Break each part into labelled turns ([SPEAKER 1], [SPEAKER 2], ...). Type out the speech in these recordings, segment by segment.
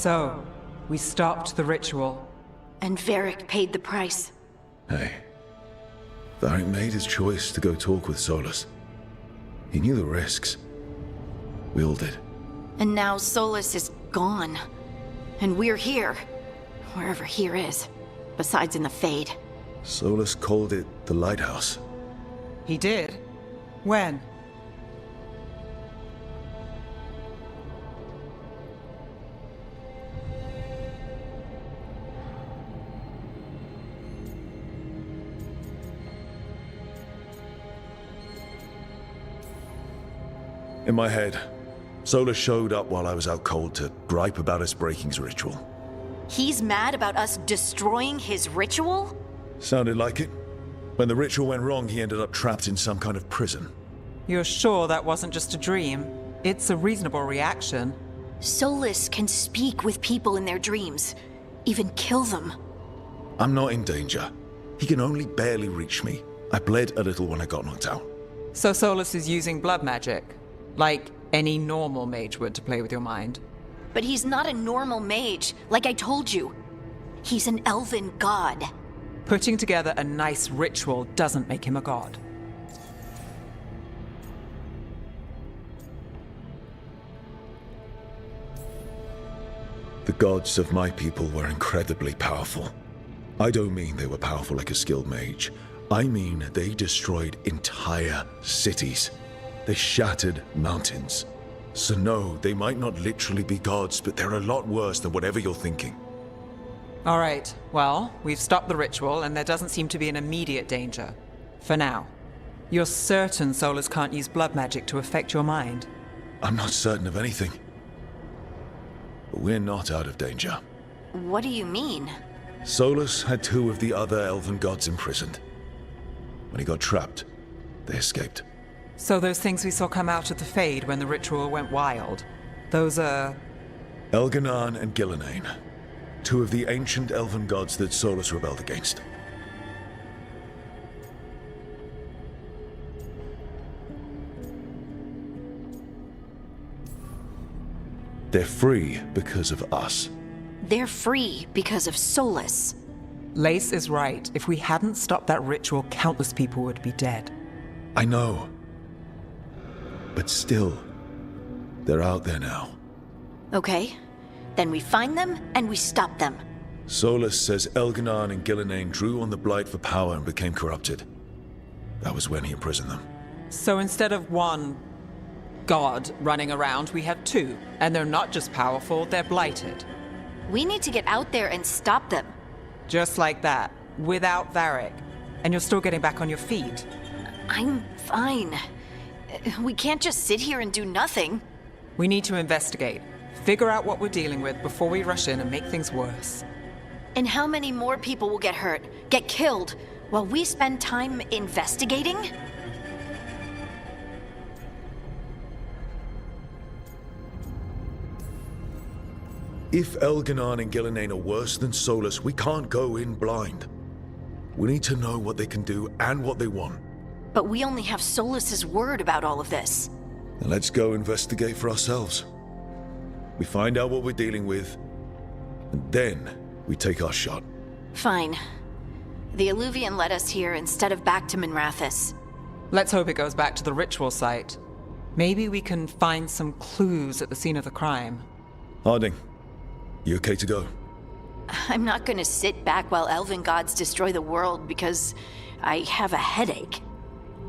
[SPEAKER 1] So, we stopped the ritual.
[SPEAKER 2] And Varric paid the price.
[SPEAKER 3] Hey. Varric made his choice to go talk with Solus. He knew the risks. We all did.
[SPEAKER 2] And now Solus is gone. And we're here. Wherever here is. Besides in the Fade.
[SPEAKER 3] Solus called it the Lighthouse.
[SPEAKER 1] He did? When?
[SPEAKER 3] In my head, Solus showed up while I was out cold to gripe about us breaking his ritual.
[SPEAKER 2] He's mad about us destroying his ritual?
[SPEAKER 3] Sounded like it. When the ritual went wrong, he ended up trapped in some kind of prison.
[SPEAKER 1] You're sure that wasn't just a dream? It's a reasonable reaction.
[SPEAKER 2] Solus can speak with people in their dreams. Even kill them.
[SPEAKER 3] I'm not in danger. He can only barely reach me. I bled a little when I got knocked out.
[SPEAKER 1] So Solus is using blood magic? Like any normal mage would to play with your mind?
[SPEAKER 2] But he's not a normal mage, like I told you. He's an elven god.
[SPEAKER 1] Putting together a nice ritual doesn't make him a god.
[SPEAKER 3] The gods of my people were incredibly powerful. I don't mean they were powerful like a skilled mage. I mean they destroyed entire cities. They shattered mountains. So no, they might not literally be gods, but they're a lot worse than whatever you're thinking.
[SPEAKER 1] All right, well, we've stopped the ritual and there doesn't seem to be an immediate danger. For now. You're certain Solus can't use blood magic to affect your mind?
[SPEAKER 3] I'm not certain of anything. But we're not out of danger.
[SPEAKER 2] What do you mean?
[SPEAKER 3] Solus had 2 of the other elven gods imprisoned. When he got trapped, they escaped.
[SPEAKER 1] So those things we saw come out of the Fade when the ritual went wild, those are...
[SPEAKER 3] Elganan and Gillenane, 2 of the ancient elven gods that Solus rebelled against. They're free because of us.
[SPEAKER 2] They're free because of Solus.
[SPEAKER 1] Lace is right. If we hadn't stopped that ritual, countless people would be dead.
[SPEAKER 3] I know. But still, they're out there now.
[SPEAKER 2] Okay. Then we find them and we stop them.
[SPEAKER 3] Solus says Elganan and Gillenane drew on the Blight for power and became corrupted. That was when he imprisoned them.
[SPEAKER 1] So instead of 1 god running around, we have 2. And they're not just powerful, they're blighted.
[SPEAKER 2] We need to get out there and stop them.
[SPEAKER 1] Just like that, without Varric. And you're still getting back on your feet.
[SPEAKER 2] I'm fine. We can't just sit here and do nothing.
[SPEAKER 1] We need to investigate. Figure out what we're dealing with before we rush in and make things worse.
[SPEAKER 2] And how many more people will get hurt, get killed, while we spend time investigating?
[SPEAKER 3] If Elganan and Gillenane are worse than Solus, we can't go in blind. We need to know what they can do and what they want.
[SPEAKER 2] But we only have Solus's word about all of this.
[SPEAKER 3] Then let's go investigate for ourselves. We find out what we're dealing with, and then we take our shot.
[SPEAKER 2] Fine. The Illuvian led us here instead of back to Minrathous.
[SPEAKER 1] Let's hope it goes back to the ritual site. Maybe we can find some clues at the scene of the crime.
[SPEAKER 3] Harding, you okay to go?
[SPEAKER 2] I'm not gonna sit back while elven gods destroy the world because I have a headache.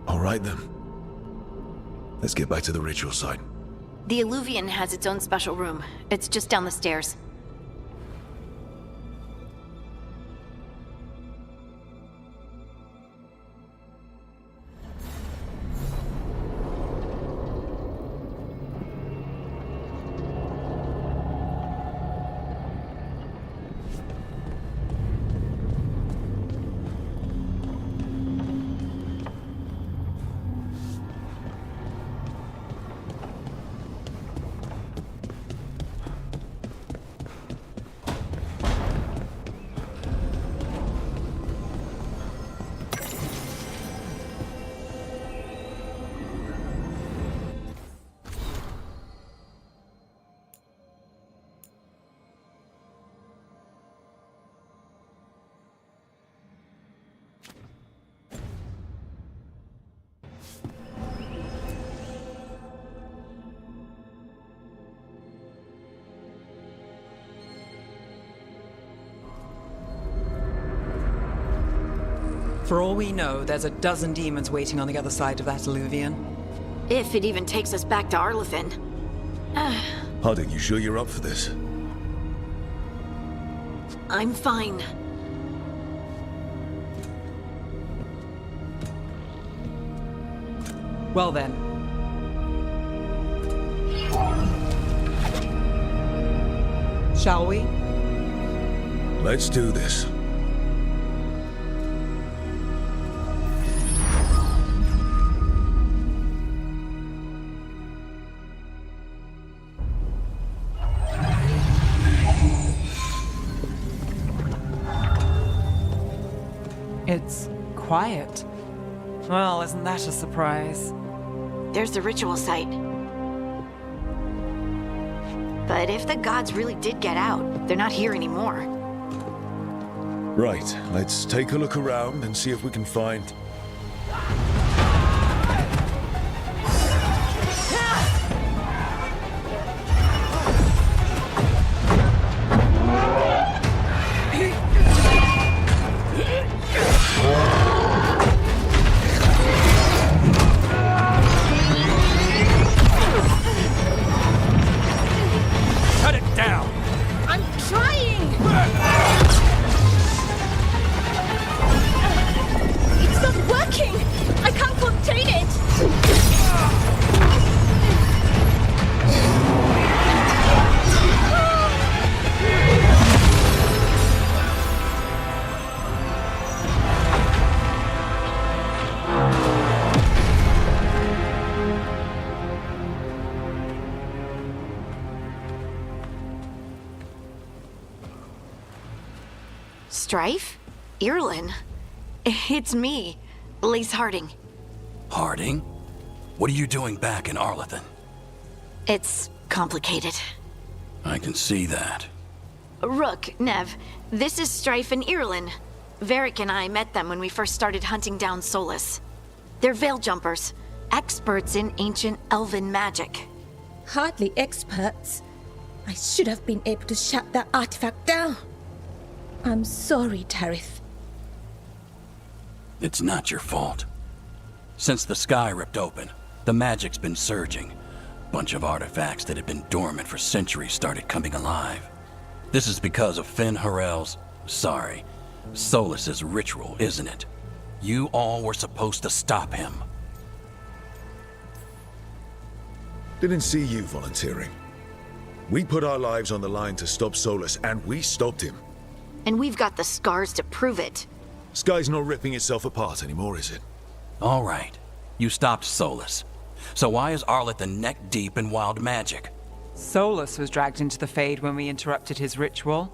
[SPEAKER 3] All right then. Let's get back to the ritual site.
[SPEAKER 2] The Illuvian has its own special room. It's just down the stairs.
[SPEAKER 1] For all we know, there's a dozen demons waiting on the other side of that alluvion.
[SPEAKER 2] If it even takes us back to Arlethan.
[SPEAKER 3] Harding, you sure you're up for this?
[SPEAKER 2] I'm fine.
[SPEAKER 1] Well then. Shall we?
[SPEAKER 3] Let's do this.
[SPEAKER 1] It's quiet. Well, isn't that a surprise?
[SPEAKER 2] There's the ritual site. But if the gods really did get out, they're not here anymore.
[SPEAKER 3] Right, let's take a look around and see if we can find...
[SPEAKER 4] Cut it down!
[SPEAKER 2] I'm trying! It's not working! I can't contain it! Strife? Irlin? It's me, Lace Harding.
[SPEAKER 4] Harding? What are you doing back in Arlethan?
[SPEAKER 2] It's complicated.
[SPEAKER 4] I can see that.
[SPEAKER 2] Rook, Nev, this is Strife and Irlin. Varric and I met them when we first started hunting down Solus. They're veil jumpers, experts in ancient elven magic.
[SPEAKER 5] Hardly experts. I should have been able to shut that artifact down. I'm sorry, Tarith.
[SPEAKER 4] It's not your fault. Since the sky ripped open, the magic's been surging. Bunch of artifacts that had been dormant for centuries started coming alive. This is because of Solus's ritual, isn't it? You all were supposed to stop him.
[SPEAKER 3] Didn't see you volunteering. We put our lives on the line to stop Solus, and we stopped him.
[SPEAKER 2] And we've got the scars to prove it.
[SPEAKER 3] Sky's not ripping itself apart anymore, is it?
[SPEAKER 4] All right, you stopped Solus. So why is Arlethan neck deep in wild magic?
[SPEAKER 1] Solus was dragged into the Fade when we interrupted his ritual,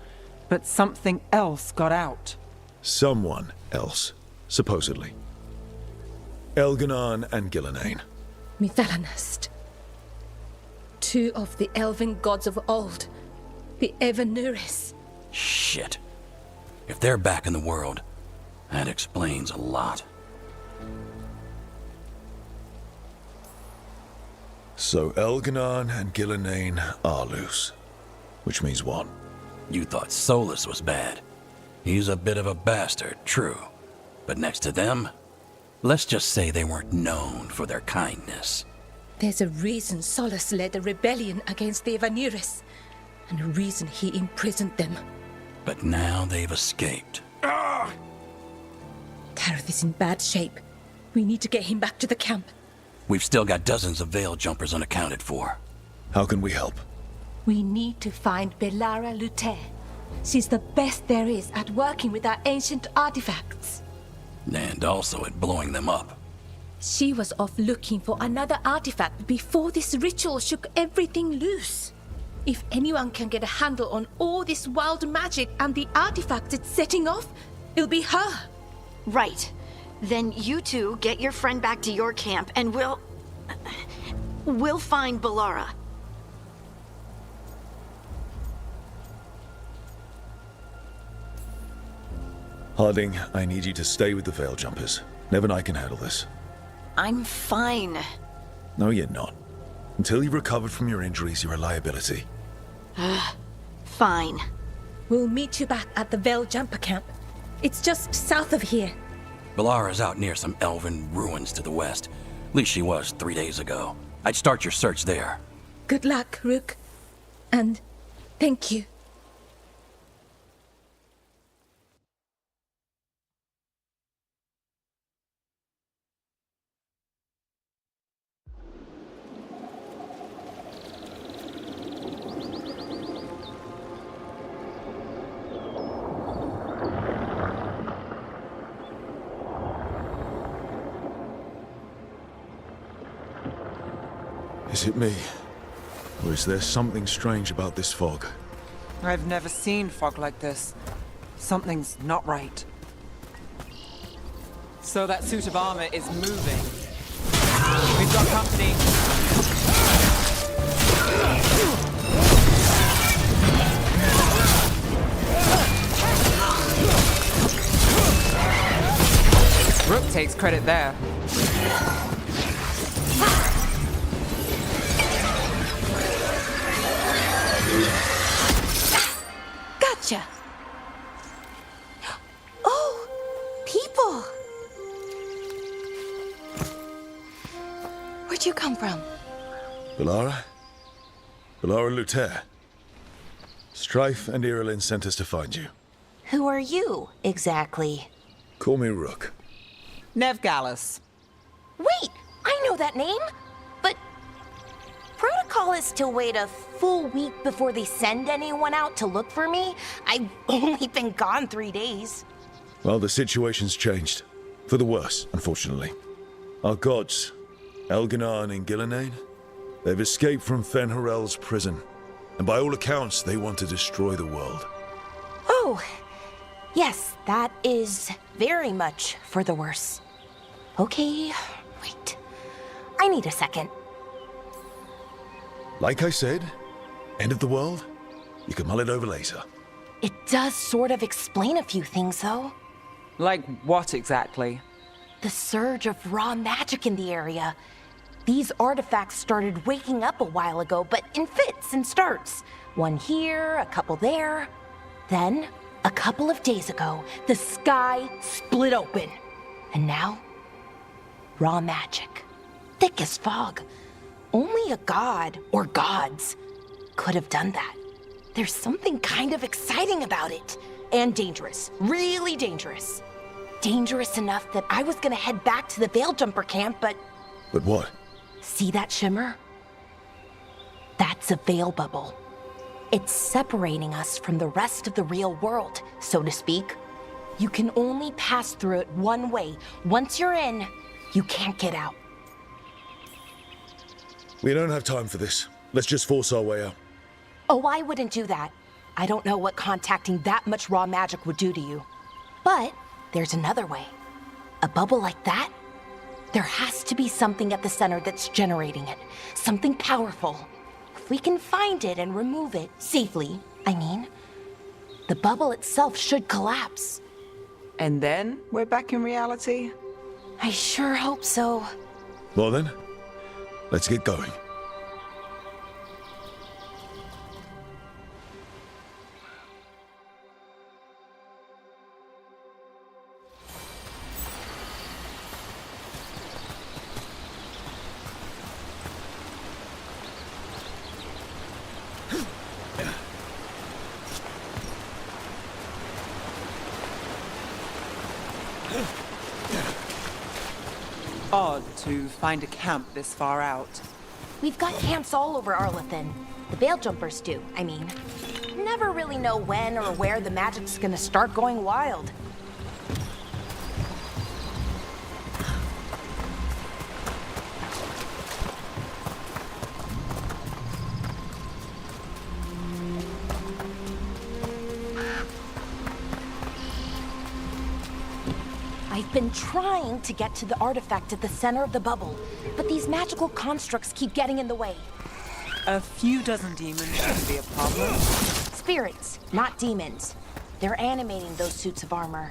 [SPEAKER 1] but something else got out.
[SPEAKER 3] Someone else, supposedly. Elganon and Gillenane.
[SPEAKER 5] Mithalanast. Two of the elven gods of old. The Evanuris.
[SPEAKER 4] Shit. If they're back in the world, that explains a lot.
[SPEAKER 3] So Elganon and Gillenane are loose. Which means what?
[SPEAKER 4] You thought Solus was bad. He's a bit of a bastard, true. But next to them, let's just say they weren't known for their kindness.
[SPEAKER 5] There's a reason Solus led a rebellion against the Evanuris, and a reason he imprisoned them.
[SPEAKER 4] But now they've escaped.
[SPEAKER 5] Tarith is in bad shape. We need to get him back to the camp.
[SPEAKER 4] We've still got dozens of veil jumpers unaccounted for.
[SPEAKER 3] How can we help?
[SPEAKER 5] We need to find Belara Lute. She's the best there is at working with our ancient artifacts.
[SPEAKER 4] And also at blowing them up.
[SPEAKER 5] She was off looking for another artifact before this ritual shook everything loose. If anyone can get a handle on all this wild magic and the artifacts it's setting off, it'll be her.
[SPEAKER 2] Right. Then you two get your friend back to your camp and we'll find Belara.
[SPEAKER 3] Harding, I need you to stay with the veil jumpers. Nev and I can handle this.
[SPEAKER 2] I'm fine.
[SPEAKER 3] No, you're not. Until you've recovered from your injuries, you're a liability.
[SPEAKER 2] Fine.
[SPEAKER 5] We'll meet you back at the Veil Jumper camp. It's just south of here.
[SPEAKER 4] Balara's out near some elven ruins to the west. At least she was 3 days ago. I'd start your search there.
[SPEAKER 5] Good luck, Rook. And thank you.
[SPEAKER 3] Is it me? Or is there something strange about this fog?
[SPEAKER 1] I've never seen fog like this. Something's not right. So that suit of armor is moving. We've got company. Rook takes credit there.
[SPEAKER 5] Gotcha. Oh, people. Where'd you come from?
[SPEAKER 3] Balara? Balara Luther. Strife and Irilin sent us to find you.
[SPEAKER 6] Who are you, exactly?
[SPEAKER 3] Call me Rook.
[SPEAKER 1] Nev Gallus.
[SPEAKER 6] Wait, I know that name! But protocol is to wait a full week before they send anyone out to look for me. I've only been gone 3 days.
[SPEAKER 3] Well, the situation's changed. For the worse, unfortunately. Our gods, Elginar and Gillinane, they've escaped from Fen'Harel's prison. And by all accounts, they want to destroy the world.
[SPEAKER 6] Oh, yes, that is very much for the worse. Okay, wait. I need a second.
[SPEAKER 3] Like I said, end of the world? You can mull it over later.
[SPEAKER 6] It does sort of explain a few things, though.
[SPEAKER 1] Like what exactly?
[SPEAKER 6] The surge of raw magic in the area. These artifacts started waking up a while ago, but in fits and starts. One here, a couple there. Then, a couple of days ago, the sky split open. And now, raw magic. Thick as fog. Only a god, or gods, could have done that. There's something kind of exciting about it. And dangerous. Really dangerous. Dangerous enough that I was gonna head back to the Veil-Jumper camp, but...
[SPEAKER 3] But what?
[SPEAKER 6] See that shimmer? That's a veil bubble. It's separating us from the rest of the real world, so to speak. You can only pass through it one way. Once you're in, you can't get out.
[SPEAKER 3] We don't have time for this. Let's just force our way out.
[SPEAKER 6] Oh, I wouldn't do that. I don't know what contacting that much raw magic would do to you. But there's another way. A bubble like that? There has to be something at the center that's generating it. Something powerful. If we can find it and remove it, safely, I mean, the bubble itself should collapse.
[SPEAKER 1] And then we're back in reality?
[SPEAKER 6] I sure hope so.
[SPEAKER 3] Well then, let's get going.
[SPEAKER 1] Odd to find a camp this far out.
[SPEAKER 6] We've got camps all over Arlathan. The Veil-Jumpers do, I mean. Never really know when or where the magic's gonna start going wild. I've been trying to get to the artifact at the center of the bubble, but these magical constructs keep getting in the way.
[SPEAKER 1] A few dozen demons shouldn't be a problem.
[SPEAKER 6] Spirits, not demons. They're animating those suits of armor.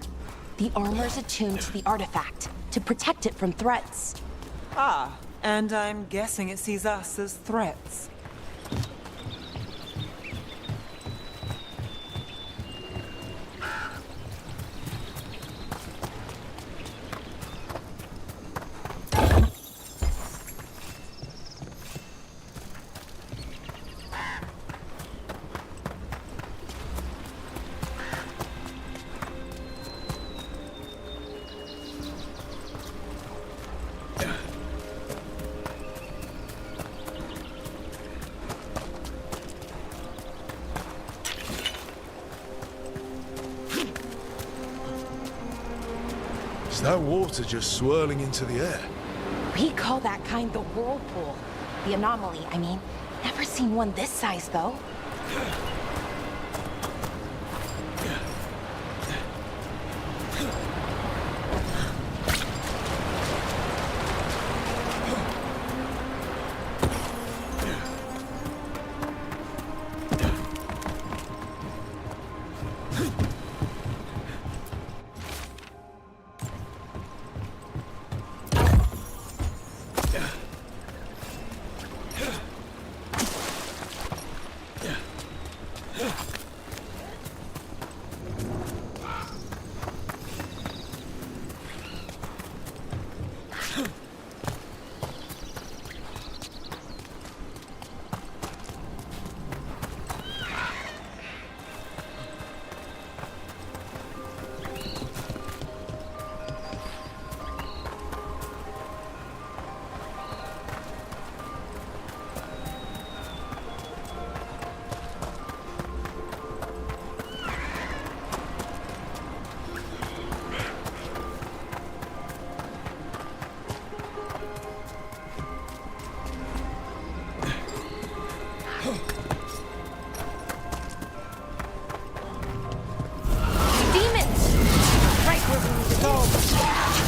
[SPEAKER 6] The armor's attuned to the artifact, to protect it from threats.
[SPEAKER 1] Ah, and I'm guessing it sees us as threats.
[SPEAKER 3] Is that water just swirling into the air?
[SPEAKER 6] We call that kind the whirlpool. The anomaly, I mean. Never seen one this size, though.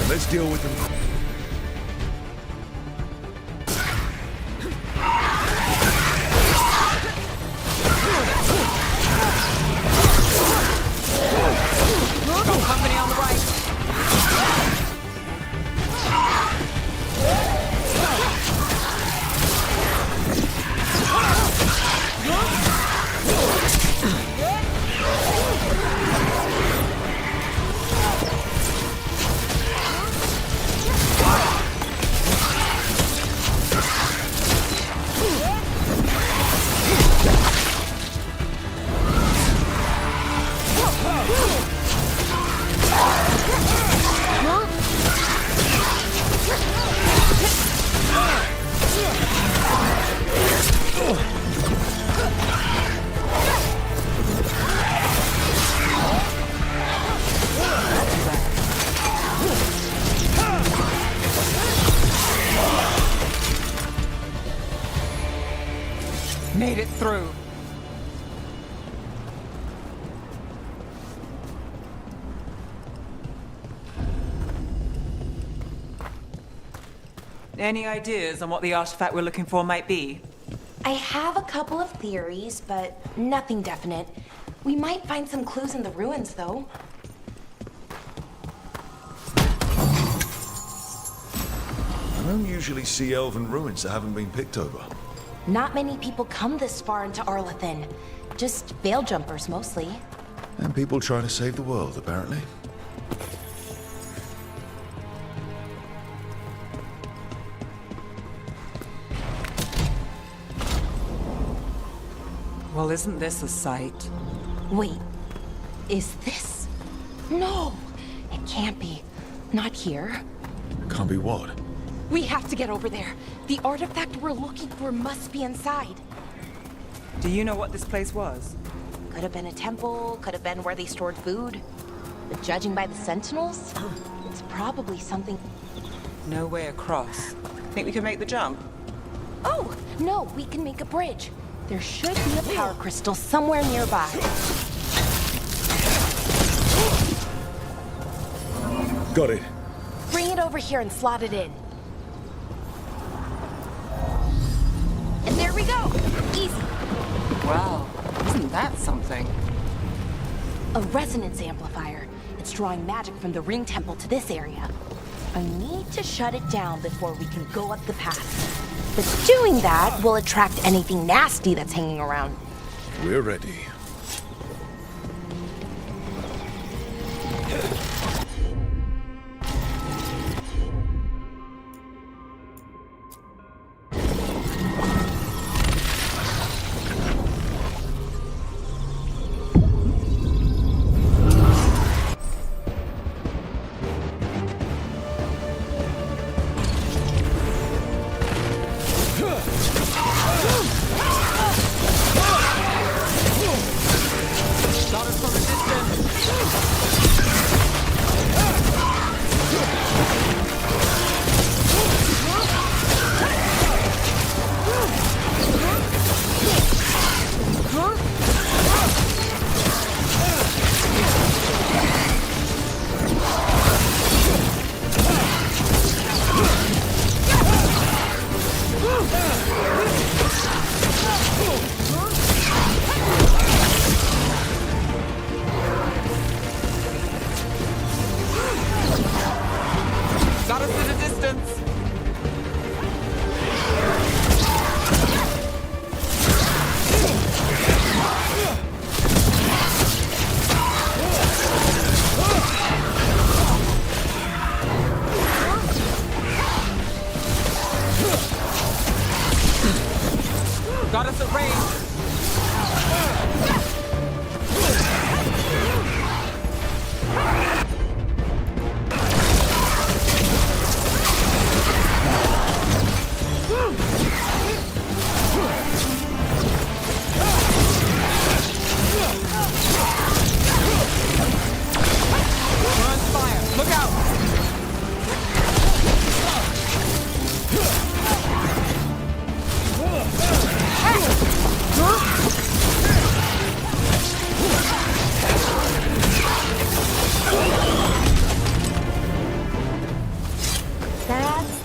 [SPEAKER 3] Let's deal with them.
[SPEAKER 1] Got company on the right. Made it through. Any ideas on what the artifact we're looking for might be?
[SPEAKER 6] I have a couple of theories, but nothing definite. We might find some clues in the ruins, though.
[SPEAKER 3] I don't usually see elven ruins that haven't been picked over.
[SPEAKER 6] Not many people come this far into Arlathan. Just veil jumpers, mostly.
[SPEAKER 3] And people trying to save the world, apparently.
[SPEAKER 1] Well, isn't this a sight?
[SPEAKER 6] Wait, is this? No, it can't be. Not here.
[SPEAKER 3] Can't be what?
[SPEAKER 6] We have to get over there. The artifact we're looking for must be inside.
[SPEAKER 1] Do you know what this place was?
[SPEAKER 6] Could have been a temple, could have been where they stored food. But judging by the sentinels, it's probably something...
[SPEAKER 1] No way across. Think we can make the jump?
[SPEAKER 6] Oh, no, we can make a bridge. There should be a power crystal somewhere nearby.
[SPEAKER 3] Got it.
[SPEAKER 6] Bring it over here and slot it in. And there we go. Easy.
[SPEAKER 1] Wow, isn't that something?
[SPEAKER 6] A resonance amplifier. It's drawing magic from the ring temple to this area. I need to shut it down before we can go up the path. But doing that will attract anything nasty that's hanging around.
[SPEAKER 3] We're ready.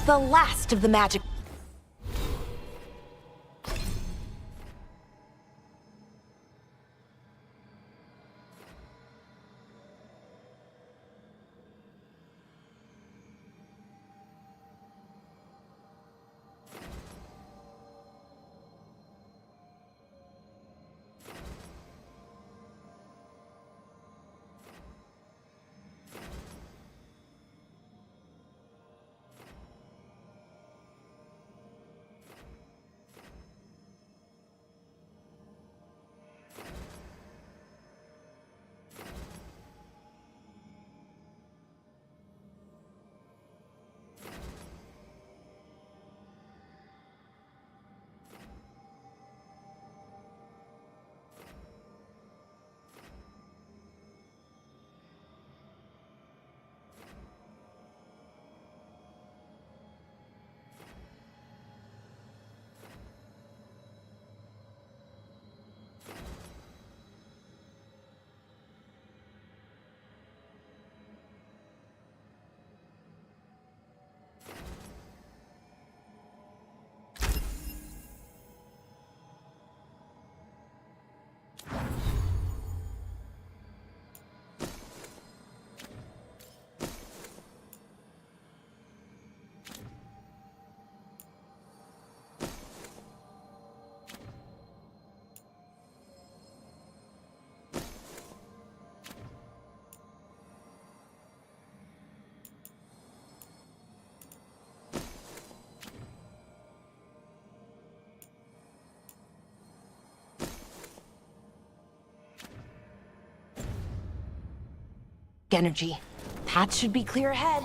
[SPEAKER 6] the last of the magic. Energy. Path should be clear ahead.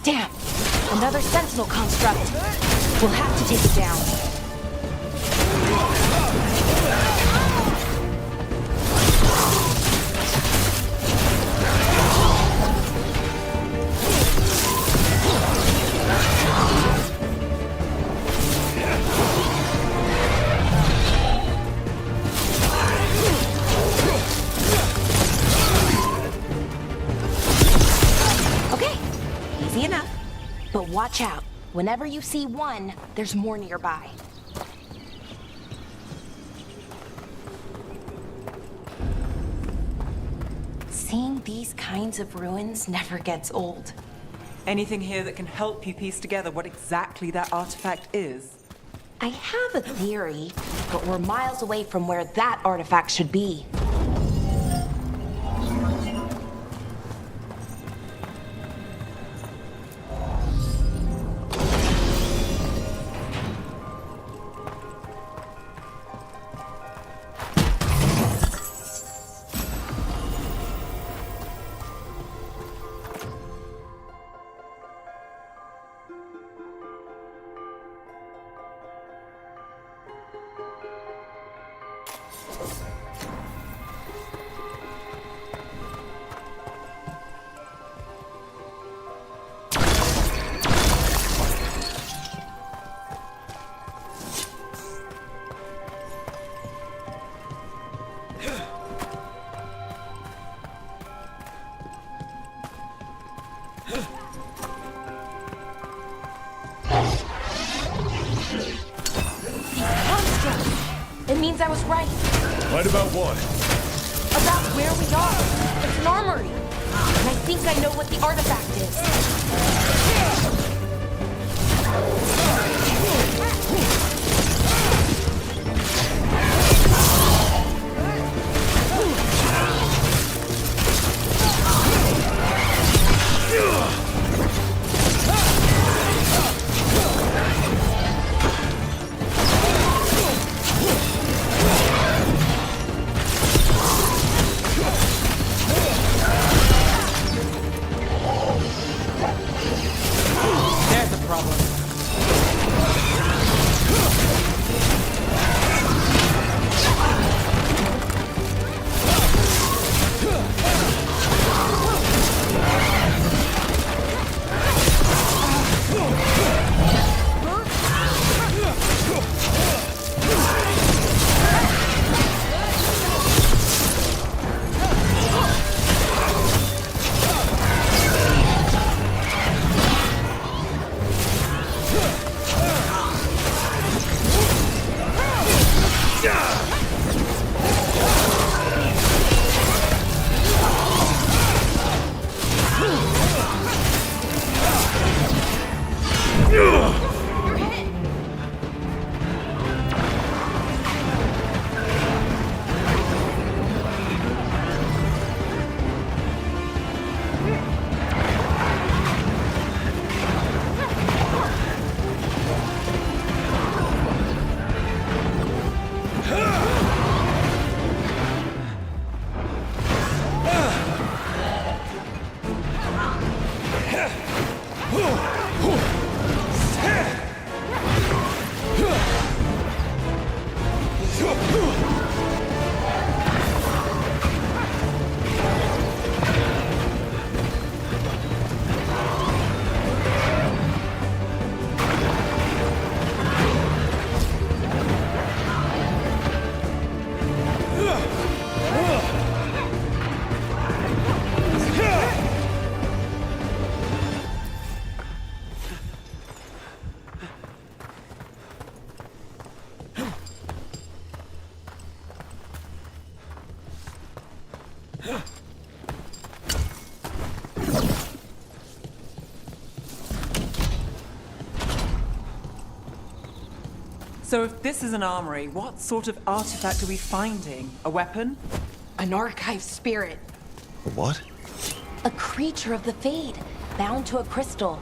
[SPEAKER 6] Damn! Another sentinel construct. We'll have to take it down. Easy enough. But watch out. Whenever you see one, there's more nearby. Seeing these kinds of ruins never gets old.
[SPEAKER 1] Anything here that can help you piece together what exactly that artifact is?
[SPEAKER 6] I have a theory, but we're miles away from where that artifact should be. It means I was right.
[SPEAKER 3] Right about what?
[SPEAKER 6] About where we are. It's an armory. And I think think I know what the artifact is.
[SPEAKER 1] There's a problem. So if this is an armory, what sort of artifact are we finding? A weapon?
[SPEAKER 6] An archive spirit.
[SPEAKER 3] What?
[SPEAKER 6] A creature of the Fade, bound to a crystal.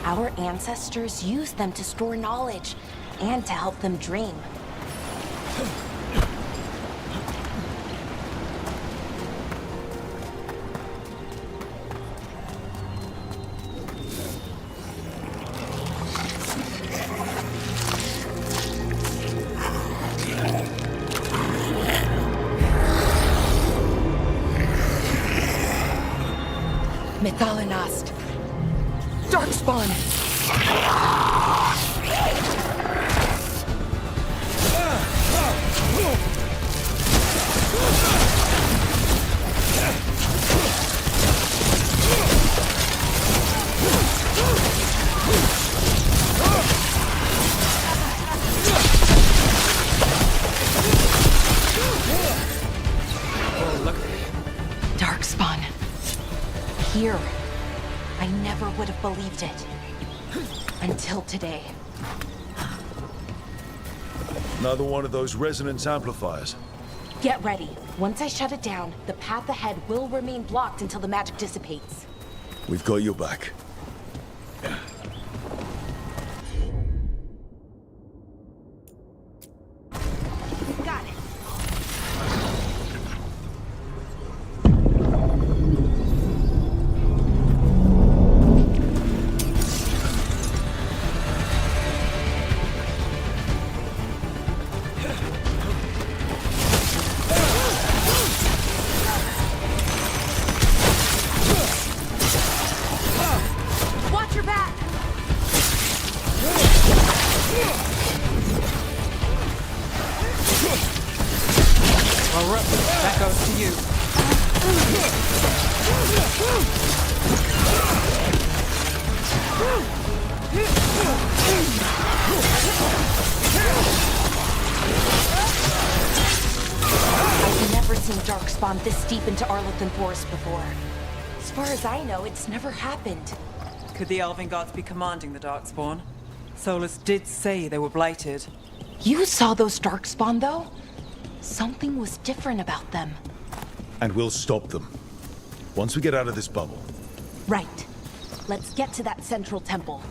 [SPEAKER 6] Our ancestors used them to store knowledge and to help them dream. Methalinast. Darkspawn. Darkspawn. Here. I never would have believed it. Until today.
[SPEAKER 3] Another one of those resonance amplifiers.
[SPEAKER 6] Get ready. Once I shut it down, the path ahead will remain blocked until the magic dissipates.
[SPEAKER 3] We've got your back.
[SPEAKER 6] Got it. Watch your back!
[SPEAKER 1] Well, Rook, that goes to you.
[SPEAKER 6] I've never seen Darkspawn this deep into Arlothan Forest before. far as I know, it's never happened.
[SPEAKER 1] Could the Elven gods be commanding the Darkspawn? Solus did say they were blighted.
[SPEAKER 6] You saw those Darkspawn, though? Something was different about them.
[SPEAKER 3] And we'll stop them. Once we get out of this bubble.
[SPEAKER 6] Right. Let's get to that central temple.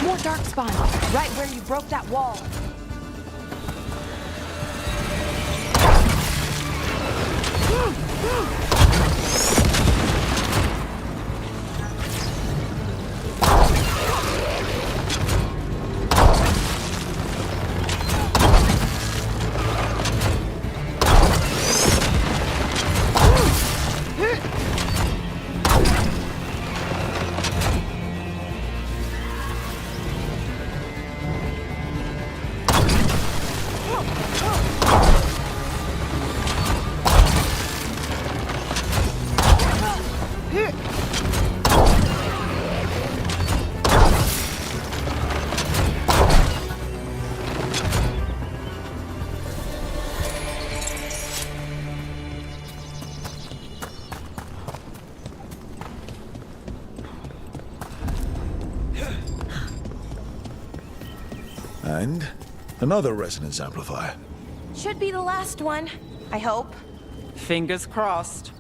[SPEAKER 6] More Darkspawn, right where you broke that wall.
[SPEAKER 3] And another resonance amplifier.
[SPEAKER 6] Should be the last one, I hope.
[SPEAKER 1] Fingers crossed.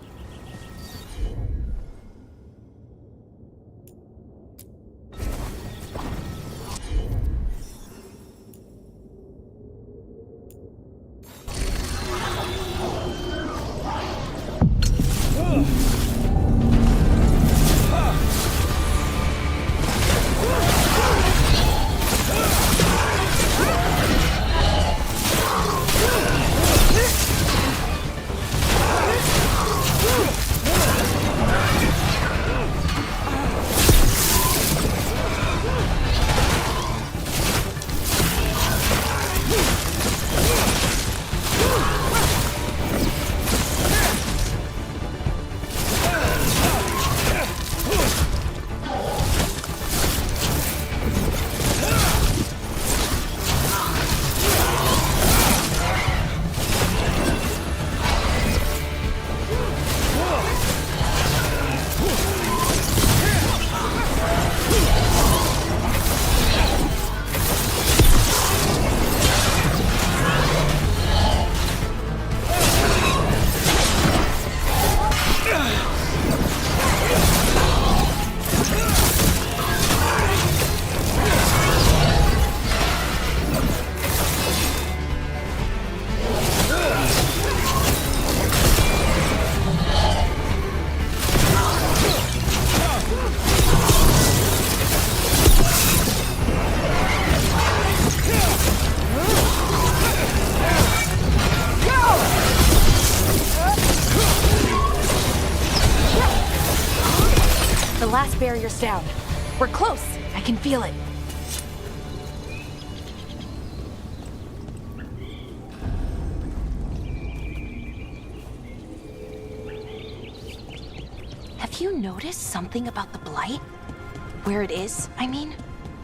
[SPEAKER 6] The last barrier's down. We're close. I can feel it. Have you noticed something about the blight? Where it is, I mean?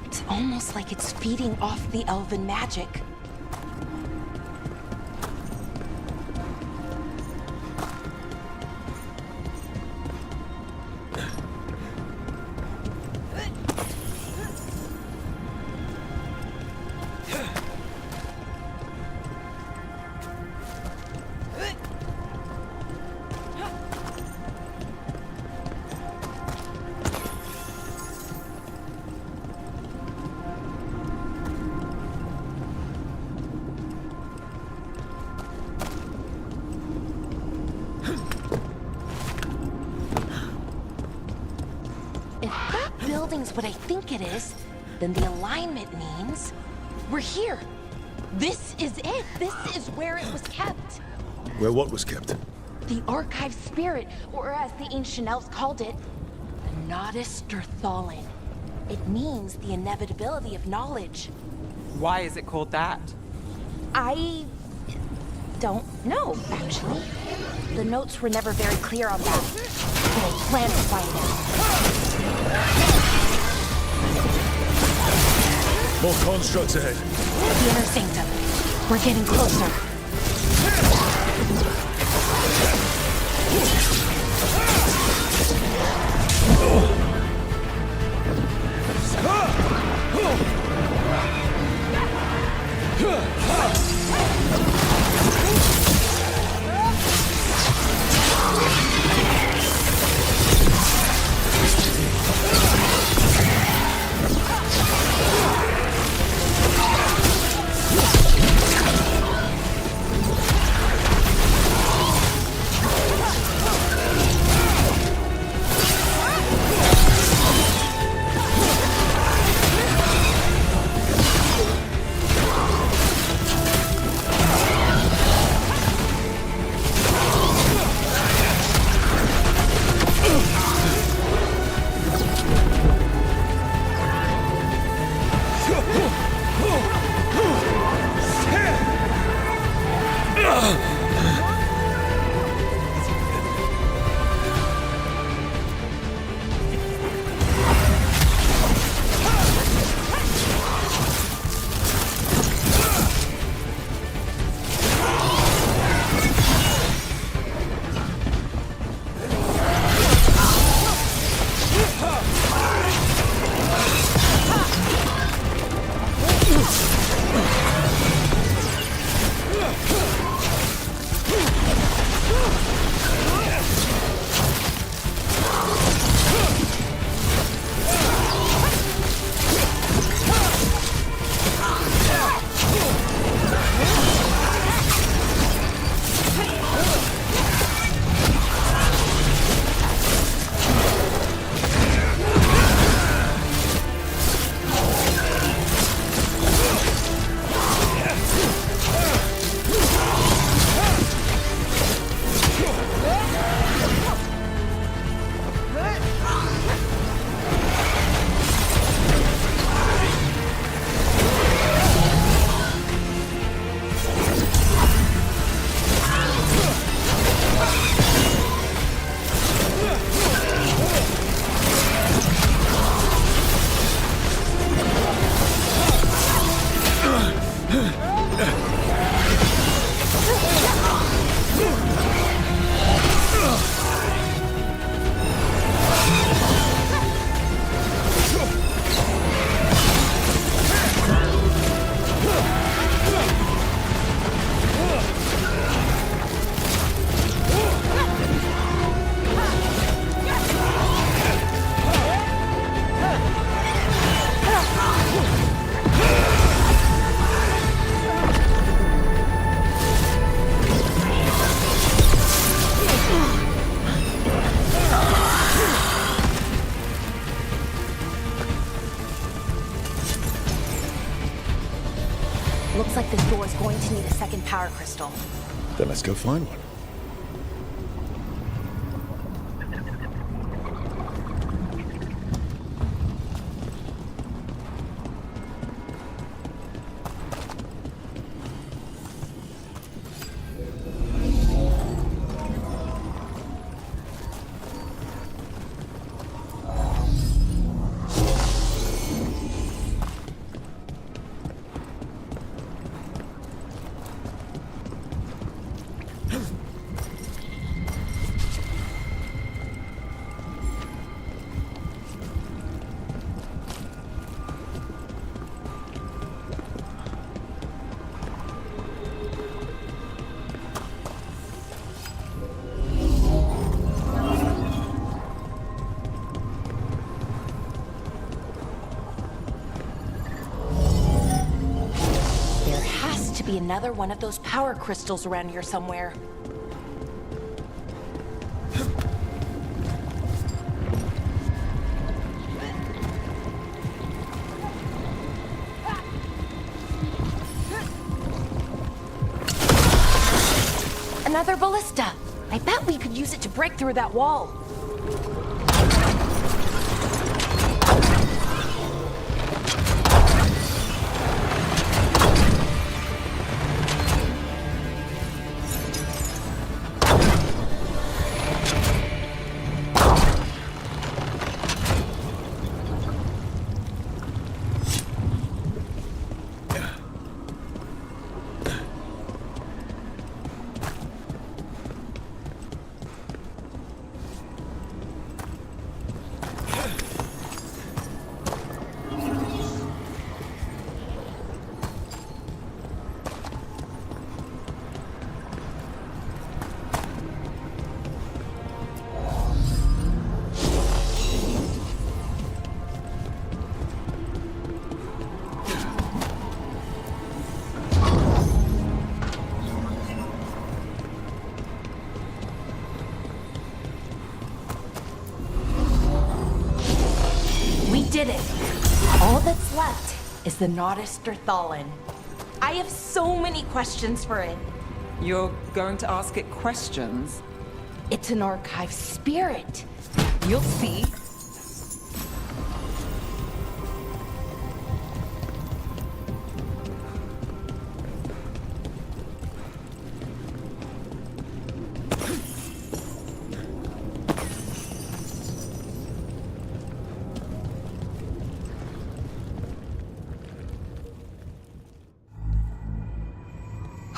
[SPEAKER 6] It's almost like it's feeding off the elven magic. If that building's what I think it is, then the alignment means we're here. This is it. This is where it was kept.
[SPEAKER 3] Where what was kept?
[SPEAKER 6] The archive spirit, or as the ancient elves called it, the Nodus Derthalin. It means the inevitability of knowledge.
[SPEAKER 1] Why is it called that?
[SPEAKER 6] I don't know, actually. The notes were never very clear on that. But I plan to find out.
[SPEAKER 3] More constructs ahead.
[SPEAKER 6] The inner sanctum. We're getting closer. Looks like this door is going to need a second power crystal.
[SPEAKER 3] Then let's go find one.
[SPEAKER 6] Be another one of those power crystals around here somewhere. Another ballista. I bet we could use it to break through that wall. is the Nodus Derthalin. I have so many questions for it.
[SPEAKER 1] You're going to ask it questions?
[SPEAKER 6] It's an archive spirit.
[SPEAKER 1] You'll see.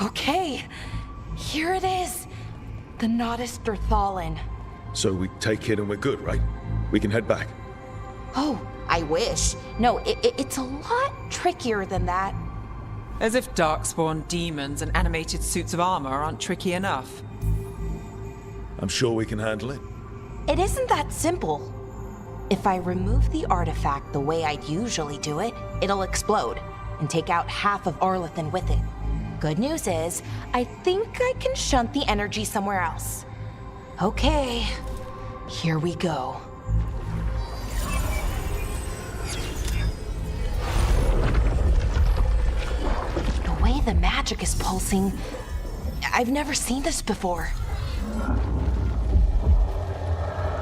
[SPEAKER 6] Okay, here it is. The Nodus Derthalin.
[SPEAKER 3] So we take it and we're good, right? We can head back.
[SPEAKER 6] Oh, I wish. No, it's a lot trickier than that.
[SPEAKER 1] As if darkspawn demons and animated suits of armor aren't tricky enough.
[SPEAKER 3] I'm sure we can handle it.
[SPEAKER 6] It isn't that simple. If I remove the artifact the way I'd usually do it, it'll explode and take out half of Arlethan with it. Good news is, I think I can shunt the energy somewhere else. Okay, here we go. The way the magic is pulsing, I've never seen this before.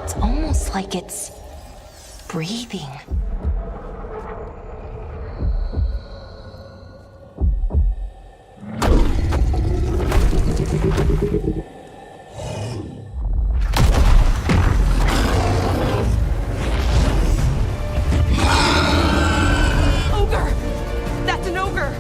[SPEAKER 6] It's almost like it's breathing.
[SPEAKER 1] Ogre! That's an ogre!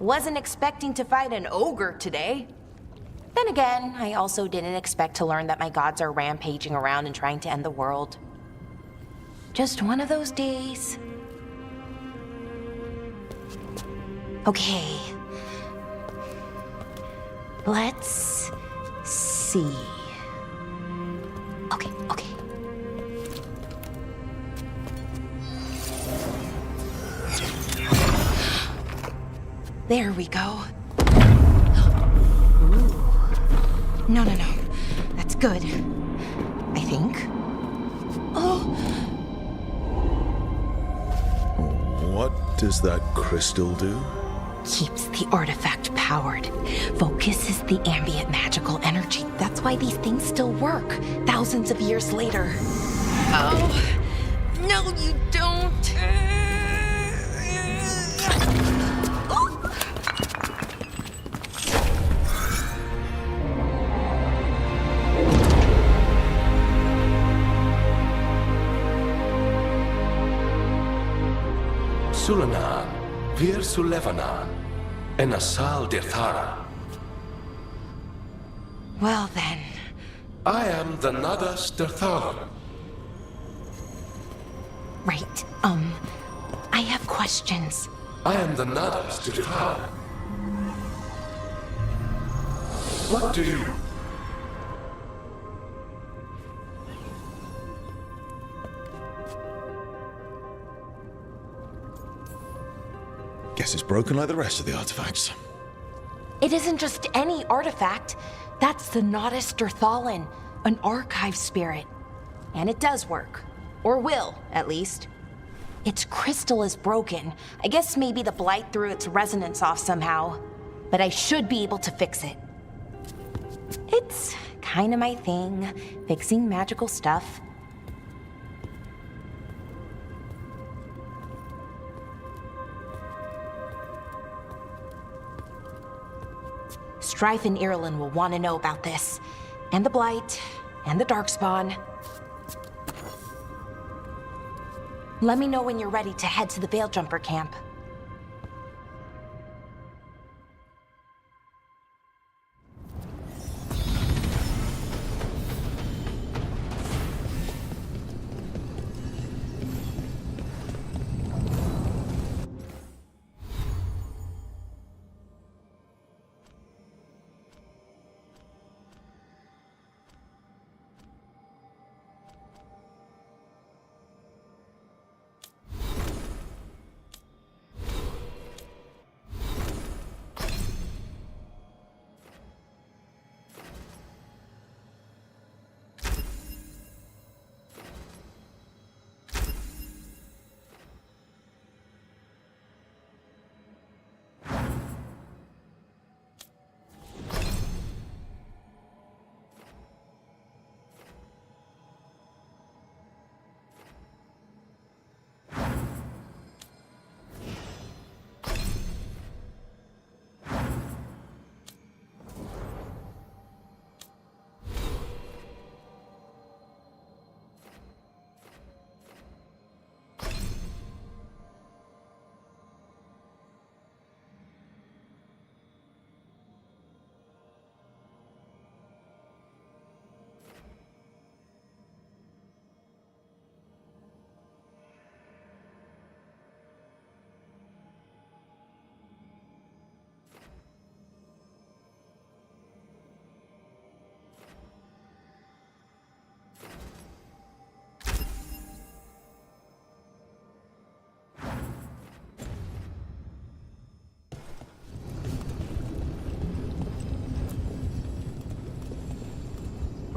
[SPEAKER 6] Wasn't expecting to fight an ogre today. Then again, I also didn't expect to learn that my gods are rampaging around and trying to end the world. Just one of those days. Okay. Let's see. Okay. There we go. Ooh. No. That's good. I think. Oh!
[SPEAKER 3] What does that crystal do?
[SPEAKER 6] Keeps the artifact powered. Focuses the ambient magical energy. That's why these things still work, thousands of years later. Oh! No, you don't!
[SPEAKER 7] Sulanan, Vir Sulevanan, and Asal Dirthara.
[SPEAKER 6] Well then.
[SPEAKER 7] I am the Nadas Dirthara.
[SPEAKER 6] Right, I have questions.
[SPEAKER 7] I am the Nadas Dirthara. What do you...
[SPEAKER 3] Guess it's broken like the rest of the artifacts.
[SPEAKER 6] It isn't just any artifact. That's the Nadas Dirthalan, an archive spirit. And it does work. Or will, at least. Its crystal is broken. I guess maybe the blight threw its resonance off somehow. But I should be able to fix it. It's kinda my thing, fixing magical stuff. Strife and Irulan will want to know about this. And the Blight, and the Darkspawn. Let me know when you're ready to head to the Veil-Jumper camp.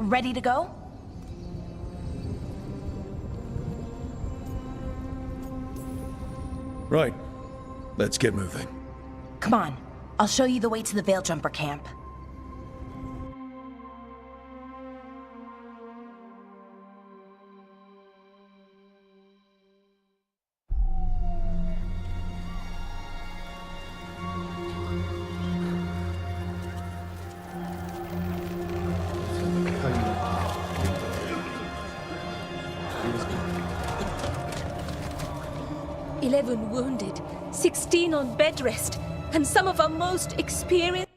[SPEAKER 6] Ready to go?
[SPEAKER 3] Right. Let's get moving.
[SPEAKER 6] Come on, I'll show you the way to the Veil Jumper camp.
[SPEAKER 5] "11 wounded, 16 on bed rest, and some of our most experienced